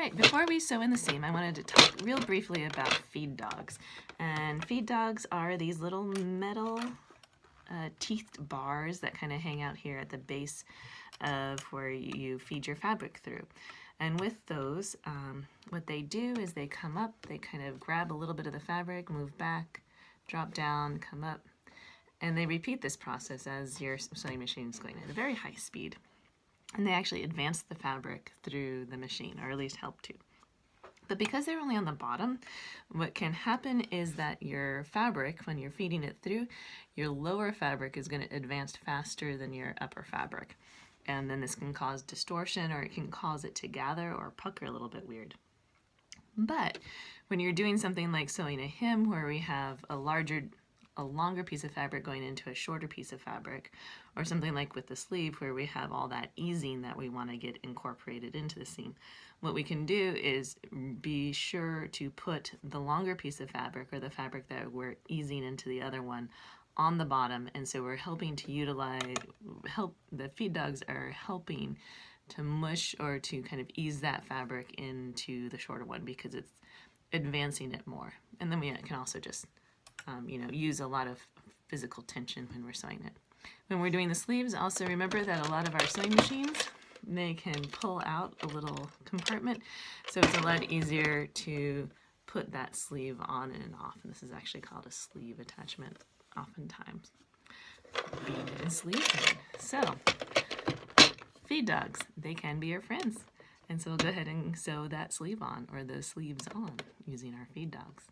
right, before we sew in the seam, I wanted to talk real briefly about feed dogs. And feed dogs are these little metal teethed bars that kind of hang out here at the base of where you feed your fabric through. And with those, what they do is they come up, they kind of grab a little bit of the fabric, move back, drop down, come up, and they repeat this process as your sewing machine is going at a very high speed. And they actually advance the fabric through the machine, or at least help to. But because they're only on the bottom, what can happen is that your fabric, when you're feeding it through, your lower fabric is going to advance faster than your upper fabric. And then this can cause distortion, or it can cause it to gather or pucker a little bit weird. But when you're doing something like sewing a hem, where we have a longer piece of fabric going into a shorter piece of fabric, or something like with the sleeve where we have all that easing that we want to get incorporated into the seam, what we can do is be sure to put the longer piece of fabric, or the fabric that we're easing into the other one, on the bottom. And so we're helping to the feed dogs are helping to mush or to kind of ease that fabric into the shorter one, because it's advancing it more. And then we can also just use a lot of physical tension when we're sewing it. When we're doing the sleeves, also remember that a lot of our sewing machines, they can pull out a little compartment, so it's a lot easier to put that sleeve on and off. And this is actually called a sleeve attachment, oftentimes, being in sleeve mode. So, feed dogs, they can be your friends. And so we'll go ahead and sew that sleeve on, or the sleeves on, using our feed dogs.